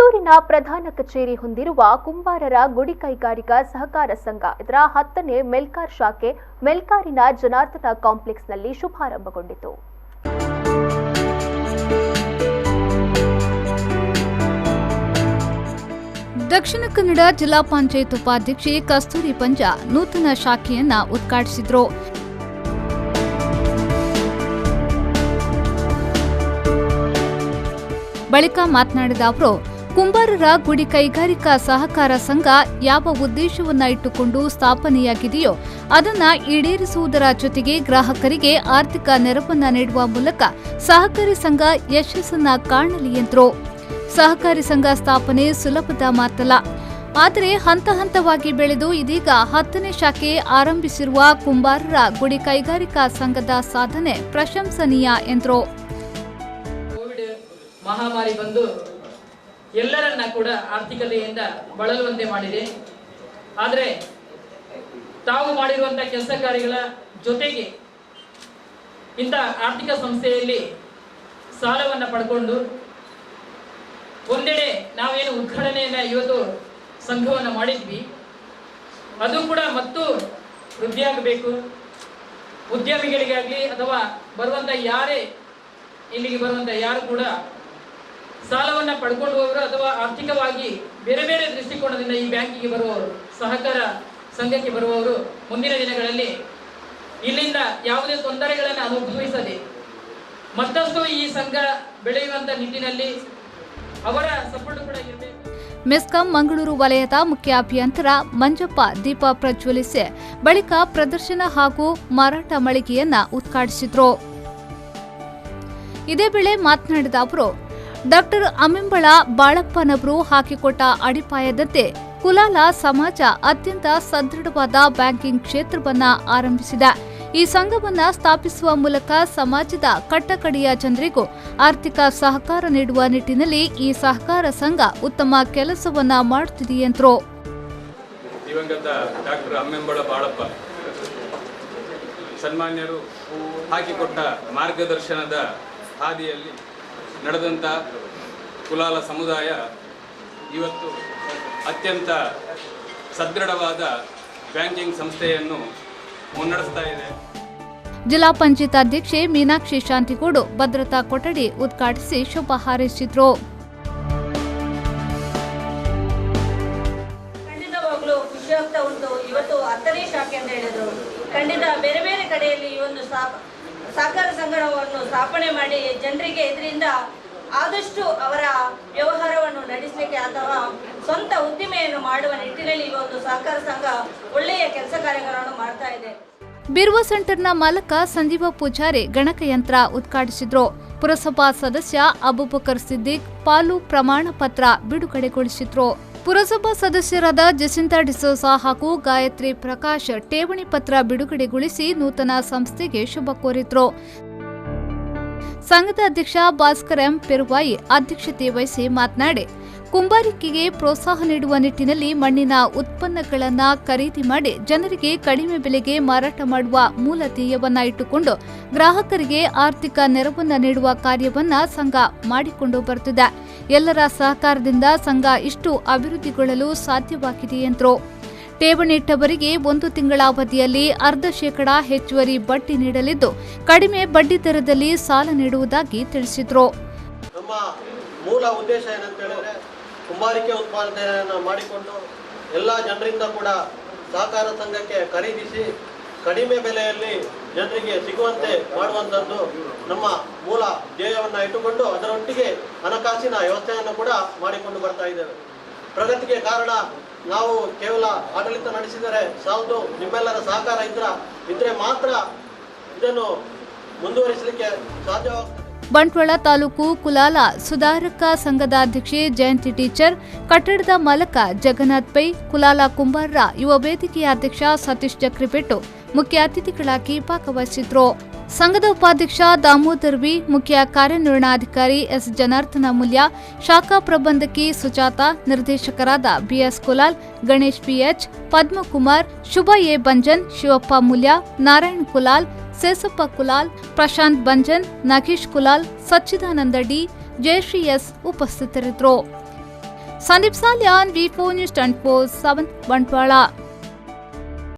ಬೆಂಗಳೂರಿನ ಪ್ರಧಾನ ಕಚೇರಿ ಹೊಂದಿರುವ ಕುಂಬಾರರ ಗುಡಿ ಕೈಗಾರಿಕಾ ಸಹಕಾರ ಸಂಘ ಇದರ 10ನೇ ಮೆಲ್ಕಾರ್ ಶಾಖೆ ಮೆಲ್ಕಾರಿನ ಜನಾರ್ದನ ಕಾಂಪ್ಲೆಕ್ಸ್ನಲ್ಲಿ ಶುಭಾರಂಭಗೊಂಡಿತು. ದಕ್ಷಿಣ ಕನ್ನಡ ಜಿಲ್ಲಾ ಪಂಚಾಯತ್ ಉಪಾಧ್ಯಕ್ಷೆ ಕಸ್ತೂರಿ ಪಂಜ ನೂತನ ಶಾಖೆಯನ್ನ ಉದ್ಘಾಟಿಸಿದರು. ಬಳಿಕ ಮಾತನಾಡಿದ ಅವರು, ಕುಂಬಾರರ ಗುಡಿ ಕೈಗಾರಿಕಾ ಸಹಕಾರ ಸಂಘ ಯಾವ ಉದ್ದೇಶವನ್ನ ಇಟ್ಟುಕೊಂಡು ಸ್ಥಾಪನೆಯಾಗಿದೆಯೋ ಅದನ್ನ ಈಡೇರಿಸುವುದರ ಜೊತೆಗೆ ಗ್ರಾಹಕರಿಗೆ ಆರ್ಥಿಕ ನೆರವನ್ನ ನೀಡುವ ಮೂಲಕ ಸಹಕಾರಿ ಸಂಘ ಯಶಸ್ಸನ್ನ ಕಾಣಲಿ ಎಂದರು. ಸಹಕಾರಿ ಸಂಘ ಸ್ಥಾಪನೆ ಸುಲಭದ ಮಾತಲ್ಲ. ಆದರೆ ಹಂತ ಹಂತವಾಗಿ ಬೆಳೆದು ಇದೀಗ 10ನೇ ಶಾಖೆ ಆರಂಭಿಸಿರುವ ಕುಂಬಾರರ ಗುಡಿ ಕೈಗಾರಿಕಾ ಸಂಘದ ಸಾಧನೆ ಪ್ರಶಂಸನೀಯ ಎಂದರು. ಮಹಾಮಾರಿ ಬಂದು ಎಲ್ಲರನ್ನ ಕೂಡ ಆರ್ಥಿಕತೆಯಿಂದ ಬಳಲುವಂತೆ ಮಾಡಿದೆ. ಆದರೆ ತಾವು ಮಾಡಿರುವಂತಹ ಕೆಲಸ ಕಾರ್ಯಗಳ ಜೊತೆಗೆ ಇಂಥ ಆರ್ಥಿಕ ಸಂಸ್ಥೆಯಲ್ಲಿ ಸಾಲವನ್ನ ಪಡ್ಕೊಂಡು ಒಂದೆಡೆ ನಾವೇನು ಉದ್ಘಾಟನೆಯನ್ನ ಇವತ್ತು ಸಂಘವನ್ನು ಮಾಡಿದ್ವಿ, ಅದು ಕೂಡ ಮತ್ತು ವೃದ್ಧಿಯಾಗಬೇಕು. ಉದ್ಯಮಿಗಳಿಗಾಗಲಿ ಅಥವಾ ಬರುವಂತ ಯಾರೇ ಇಲ್ಲಿಗೆ ಬರುವಂತ ಯಾರು ಕೂಡ ಸಾಲವನ್ನ ಪಡ್ಕೊಂಡು ಹೋವರು ಅಥವಾ ಆರ್ಥಿಕವಾಗಿ ಬೇರೆ ಬೇರೆ ದೃಷ್ಟಿಕೋನದಿಂದ ಈ ಬ್ಯಾಂಕಿಗೆ ಬರುವವರು, ಸಹಕಾರ ಸಂಘಕ್ಕೆ ಬರುವವರು ಮುಂದಿನ ದಿನಗಳಲ್ಲಿ ಇಲ್ಲಿಂದ ಯಾವುದೇ ತೊಂದರೆಗಳನ್ನು ಅನುಭವಿಸದೆ ಮತ್ತಷ್ಟು ಈ ಸಂಘ ಬೆಳೆಯುವಂತ ನಿಟ್ಟಿನಲ್ಲಿ ಅವರ ಸಪೋರ್ಟ್ ಕೂಡ ಇರಬೇಕು. ಮೆಸ್ಕಾಂ ಮಂಗಳೂರು ವಲಯದ ಮುಖ್ಯ ಅಭಿಯಂತರ ಮಂಜಪ್ಪ ದೀಪ ಪ್ರಜ್ವಲಿಸಿ ಬಳಿಕ ಪ್ರದರ್ಶನ ಹಾಗೂ ಮಾರಾಟ ಮಳಿಗೆಯನ್ನ ಉದ್ಘಾಟಿಸಿದರು. ಇದೇ ವೇಳೆ ಮಾತನಾಡಿದ ಅವರು, ಡಾಕ್ಟರ್ ಅಮಿಂಬಳ ಬಾಳಪ್ಪನವರು ಹಾಕಿಕೊಟ್ಟ ಅಡಿಪಾಯದಂತೆ ಕುಲಾಲ ಸಮಾಜ ಅತ್ಯಂತ ಸದೃಢವಾದ ಬ್ಯಾಂಕಿಂಗ್ ಕ್ಷೇತ್ರವನ್ನ ಆರಂಭಿಸಿದೆ. ಈ ಸಂಘವನ್ನ ಸ್ಥಾಪಿಸುವ ಮೂಲಕ ಸಮಾಜದ ಕಟ್ಟಕಡೆಯ ಜನರಿಗೂ ಆರ್ಥಿಕ ಸಹಕಾರ ನೀಡುವ ನಿಟ್ಟಿನಲ್ಲಿ ಈ ಸಹಕಾರ ಸಂಘ ಉತ್ತಮ ಕೆಲಸವನ್ನ ಮಾಡುತ್ತಿದೆ ಎಂದರು. ದಿವಂಗತ ಡಾಕ್ಟರ್ ಅಮ್ಮೆಂಬಳ ಬಾಳಪ್ಪ ಸನ್ಮಾನ್ಯರು ಹಾಕಿಕೊಟ್ಟ ಮಾರ್ಗದರ್ಶನದ ಹಾದಿಯಲ್ಲಿ ನಡೆದಂಥ ಕುಲಾಲ ಸಮುದಾಯ ಇವತ್ತು ಅತ್ಯಂತ ಸದೃಢವಾದ ಬ್ಯಾಂಕಿಂಗ್ ಸಂಸ್ಥೆಯನ್ನು ಮುನ್ನಡೆಸ್ತಾ ಇದೆ. ಜಿಲ್ಲಾ ಪಂಚಾಯತ್ ಅಧ್ಯಕ್ಷೆ ಮೀನಾಕ್ಷಿ ಶಾಂತಿಗೂಡು ಭದ್ರತಾ ಕೊಠಡಿ ಉದ್ಘಾಟಿಸಿ ಶುಭ ಹಾರೈಸಿದರು. ಖಂಡಿತವಾಗ್ಲೂ ಖುಷಿಯಾಗ್ತಾ ಉಂಟು. ಇವತ್ತು 10ನೇ ಶಾಖೆ ಅಂತ ಹೇಳಿದ್ರು. ಖಂಡಿತ ಬೇರೆ ಬೇರೆ ಕಡೆಯಲ್ಲಿ ಈ ಒಂದು ಸಹಕಾರ ಸಂಘವನ್ನು ಸ್ಥಾಪನೆ ಮಾಡಿ ಜನರಿಗೆ ಇದರಿಂದ ಆದಷ್ಟು ಅವರ ವ್ಯವಹಾರವನ್ನು ನಡೆಸಲಿಕ್ಕೆ ಅಥವಾ ಸ್ವಂತ ಉದ್ದಿಮೆಯನ್ನು ಮಾಡುವ ನಿಟ್ಟಿನಲ್ಲಿ ಈ ಒಂದು ಸಹಕಾರ ಸಂಘ ಒಳ್ಳೆಯ ಕೆಲಸ ಕಾರ್ಯಗಳನ್ನು ಮಾಡ್ತಾ ಇದೆ. ಬಿರುವ ಸೆಂಟರ್ನ ಮಾಲಕ ಸಂಜೀವ ಪೂಜಾರಿ ಗಣಕಯಂತ್ರ ಉದ್ಘಾಟಿಸಿದ್ರು. ಪುರಸಭಾ ಸದಸ್ಯ ಅಬೂಬಕರ್ ಸಿದ್ದಿಕ್ ಪಾಲು ಪ್ರಮಾಣ ಪತ್ರ ಬಿಡುಗಡೆಗೊಳಿಸಿದ್ರು. ಪುರಸಭಾ ಸದಸ್ಯರಾದ ಜಸಿಂತಾ ಡಿಸೋಸ ಹಾಗೂ ಗಾಯತ್ರಿ ಪ್ರಕಾಶ್ ಠೇವಣಿ ಪತ್ರ ಬಿಡುಗಡೆಗೊಳಿಸಿ ನೂತನ ಸಂಸ್ಥೆಗೆ ಶುಭ ಕೋರಿದ್ರು. ಸಂಘದ ಅಧ್ಯಕ್ಷ ಭಾಸ್ಕರ್ ಎಂ ಪೆರುವಾಯಿ ಅಧ್ಯಕ್ಷತೆ ವಹಿಸಿ ಮಾತನಾಡಿ, ಕುಂಬಾರಿಕೆಗೆ ಪ್ರೋತ್ಸಾಹ ನೀಡುವ ನಿಟ್ಟಿನಲ್ಲಿ ಮಣ್ಣಿನ ಉತ್ಪನ್ನಗಳನ್ನು ಖರೀದಿ ಮಾಡಿ ಜನರಿಗೆ ಕಡಿಮೆ ಬೆಲೆಗೆ ಮಾರಾಟ ಮಾಡುವ ಮೂಲ ಧ್ಯೇಯವನ್ನ ಇಟ್ಟುಕೊಂಡು ಗ್ರಾಹಕರಿಗೆ ಆರ್ಥಿಕ ನೆರವನ್ನ ನೀಡುವ ಕಾರ್ಯವನ್ನ ಸಂಘ ಮಾಡಿಕೊಂಡು ಬರುತ್ತಿದೆ. ಎಲ್ಲರ ಸಹಕಾರದಿಂದ ಸಂಘ ಇಷ್ಟು ಅಭಿವೃದ್ಧಿಗೊಳ್ಳಲು ಸಾಧ್ಯವಾಗಿದೆ ಎಂದರು. ಠೇವಣಿ ಇಟ್ಟವರಿಗೆ 1 ತಿಂಗಳ ಅವಧಿಯಲ್ಲಿ 0.5% ಹೆಚ್ಚುವರಿ ಬಡ್ಡಿ ನೀಡಲಿದ್ದು ಕಡಿಮೆ ಬಡ್ಡಿ ದರದಲ್ಲಿ ಸಾಲ ನೀಡುವುದಾಗಿ ತಿಳಿಸಿದರು. ನಮ್ಮ ಮೂಲ ಉದ್ದೇಶ ಏನಂತ ಹೇಳಿದ್ರೆ ಕುಂಬಾರಿಕೆ ಉತ್ಪಾದನೆಯನ್ನು ಮಾಡಿಕೊಂಡು ಎಲ್ಲ ಜನರಿಂದ ಕೂಡ ಸಹಕಾರ ಸಂಘಕ್ಕೆ ಖರೀದಿಸಿ ಕಡಿಮೆ ಬೆಲೆಯಲ್ಲಿ ಜನರಿಗೆ ಸಿಗುವಂತೆ ಮಾಡುವಂಥದ್ದು ನಮ್ಮ ಮೂಲ ಧ್ಯೇಯವನ್ನು ಇಟ್ಟುಕೊಂಡು ಅದರೊಟ್ಟಿಗೆ ಹಣಕಾಸಿನ ವ್ಯವಸ್ಥೆಯನ್ನು ಕೂಡ ಮಾಡಿಕೊಂಡು ಬರ್ತಾ ಇದ್ದೇವೆ. ಪ್ರಗತಿಗೆ ಕಾರಣ ನಾವು ಕೇವಲ ಆಡಳಿತ ನಡೆಸಿದರೆ ಸಾಲದು, ನಿಮ್ಮೆಲ್ಲರ ಸಹಕಾರ ಇದ್ರೆ ಮಾತ್ರ ಇದನ್ನು ಮುಂದುವರಿಸಲಿಕ್ಕೆ ಸಾಧ್ಯವಾಗುತ್ತದೆ. ಬಂಟ್ವಾಳ ತಾಲೂಕು ಕುಲಾಲ ಸುಧಾರಕ ಸಂಘದ ಅಧ್ಯಕ್ಷೆ ಜಯಂತಿ ಟೀಚರ್, ಕಟ್ಟಡದ ಮಾಲಕ ಜಗನ್ನಾಥ್ ಪೈ, ಕುಲಾಲ ಕುಂಬಾರರ ಯುವ ವೇದಿಕೆಯ ಅಧ್ಯಕ್ಷ ಸತೀಶ್ ಚಕ್ರಿಪೆಟ್ಟು ಮುಖ್ಯ ಅತಿಥಿಗಳಾಗಿ ಭಾಗವಹಿಸಿದ್ರು. ಸಂಘದ ಉಪಾಧ್ಯಕ್ಷ ದಾಮೋದರ್ ವಿ, ಮುಖ್ಯ ಕಾರ್ಯನಿರ್ವಹಣಾಧಿಕಾರಿ ಎಸ್ ಜನಾರ್ದನ ಮೂಲ್ಯ, ಶಾಖಾ ಪ್ರಬಂಧಕಿ ಸುಜಾತ, ನಿರ್ದೇಶಕರಾದ BS Kulal, Ganesh PH, Padmakumar, Shubha A Banjan, Shivappa Moolya, Narayan Kulal, Sesappa Kulal, Prashanth Banjan, Nagesh Kulal, Sachidananda D, Jayashree S ಉಪಸ್ಥಿತರಿದ್ದರು. Sandeep Salian, V4 news 24/7 Bantwal.